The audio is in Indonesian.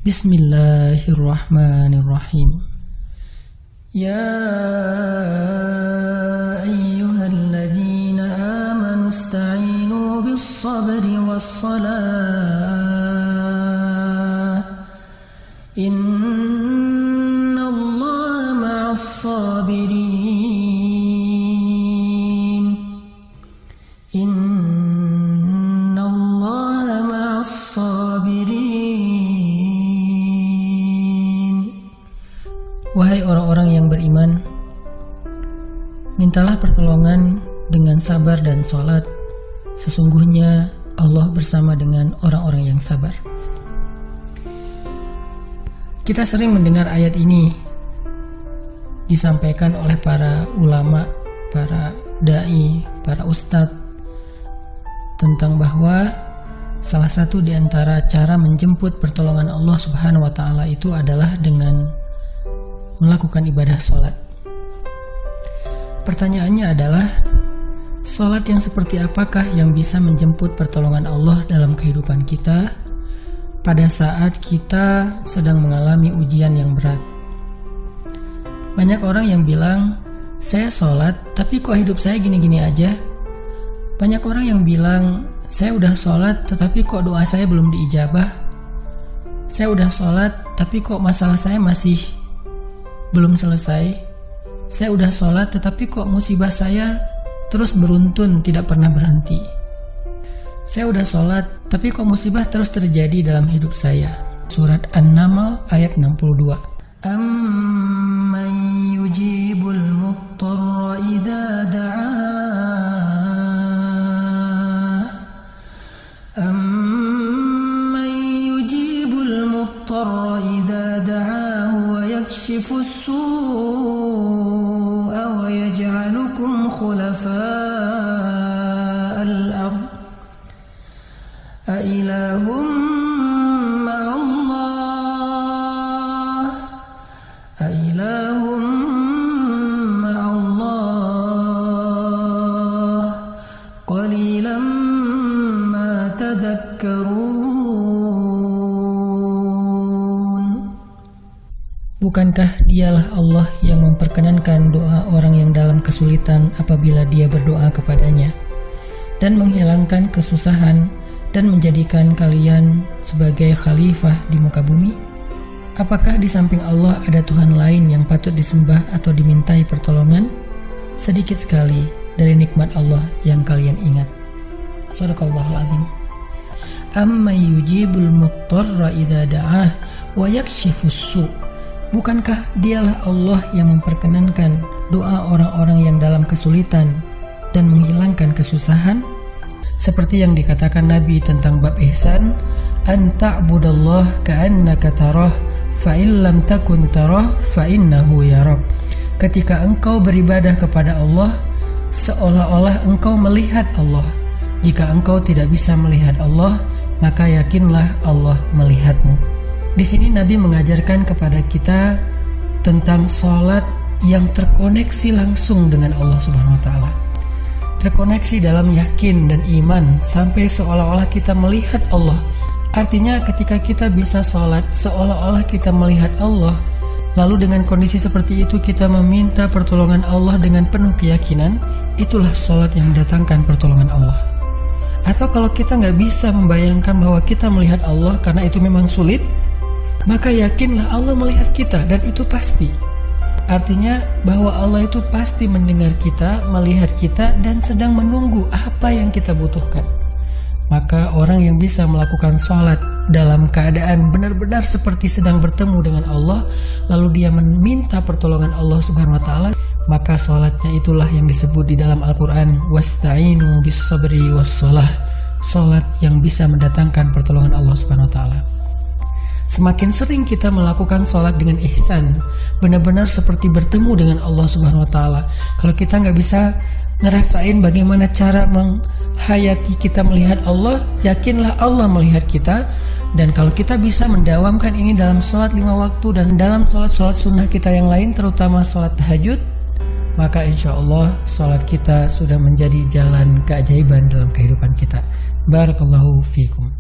Bismillahirrahmanirrahim. Ya ayyuhalladzina amanu ista'inu bis-sabri was-salah. Innallaha ma'as-sabirin. Innallaha ma'as-sabirin. Wahai orang-orang yang beriman, mintalah pertolongan dengan sabar dan sholat. Sesungguhnya Allah bersama dengan orang-orang yang sabar. Kita sering mendengar ayat ini disampaikan oleh para ulama, para da'i, para ustadz, tentang bahwa salah satu di antara cara menjemput pertolongan Allah Subhanahu wa Ta'ala itu adalah dengan melakukan ibadah sholat. Pertanyaannya adalah, sholat yang seperti apakah yang bisa menjemput pertolongan Allah dalam kehidupan kita pada saat kita sedang mengalami ujian yang berat? Banyak orang yang bilang, saya sholat tapi kok hidup saya gini-gini aja. Banyak orang yang bilang, saya udah sholat tetapi kok doa saya belum diijabah. Saya udah sholat tapi kok masalah saya masih belum selesai. Saya udah sholat tetapi kok musibah saya terus beruntun, tidak pernah berhenti. Saya udah sholat tapi kok musibah terus terjadi dalam hidup saya. Surat An-Naml ayat 62. Amman yujibul muttarra idza da'ah. Amman yujibul muttarra idza da'ah wa yakshifus su'a wa yaj'alukum khulafa'al ard. A ilahum ma'allah. A ilahum ma'allah. Qalilan ma tadhakkarun. Bukankah dialah Allah yang memperkenankan doa orang yang dalam kesulitan apabila dia berdoa kepadanya, dan menghilangkan kesusahan, dan menjadikan kalian sebagai khalifah di muka bumi? Apakah di samping Allah ada Tuhan lain yang patut disembah atau dimintai pertolongan? Sedikit sekali dari nikmat Allah yang kalian ingat. Shadaqallahul azim. Amma yujibul muttarra idza da'ah wa yakshifus su'. Bukankah dialah Allah yang memperkenankan doa orang-orang yang dalam kesulitan dan menghilangkan kesusahan? Seperti yang dikatakan Nabi tentang bab ihsan, an ta'budallah ka'annaka tarah fa illam takun tarah fa innahu yarak. Ketika engkau beribadah kepada Allah, seolah-olah engkau melihat Allah. Jika engkau tidak bisa melihat Allah, maka yakinlah Allah melihatmu. Di sini Nabi mengajarkan kepada kita tentang sholat yang terkoneksi langsung dengan Allah Subhanahu wa Ta'ala. Terkoneksi dalam yakin dan iman sampai seolah-olah kita melihat Allah. Artinya ketika kita bisa sholat seolah-olah kita melihat Allah, lalu dengan kondisi seperti itu kita meminta pertolongan Allah dengan penuh keyakinan, itulah sholat yang mendatangkan pertolongan Allah. Atau kalau kita nggak bisa membayangkan bahwa kita melihat Allah karena itu memang sulit, maka yakinlah Allah melihat kita, dan itu pasti. Artinya bahwa Allah itu pasti mendengar kita, melihat kita, dan sedang menunggu apa yang kita butuhkan. Maka orang yang bisa melakukan sholat dalam keadaan benar-benar seperti sedang bertemu dengan Allah, lalu dia meminta pertolongan Allah Subhanahu wa Ta'ala, maka sholatnya itulah yang disebut di dalam Al-Quran wasta'inu bis-sabri was-shalah. Sholat yang bisa mendatangkan pertolongan Allah Subhanahu wa Ta'ala. Semakin sering kita melakukan sholat dengan ihsan, benar-benar seperti bertemu dengan Allah Subhanahu wa Ta'ala. Kalau kita nggak bisa ngerasain bagaimana cara menghayati kita melihat Allah, yakinlah Allah melihat kita. Dan kalau kita bisa mendawamkan ini dalam sholat 5 waktu dan dalam sholat-sholat sunnah kita yang lain, terutama sholat tahajud, maka insya Allah sholat kita sudah menjadi jalan keajaiban dalam kehidupan kita. Barakallahu fiikum.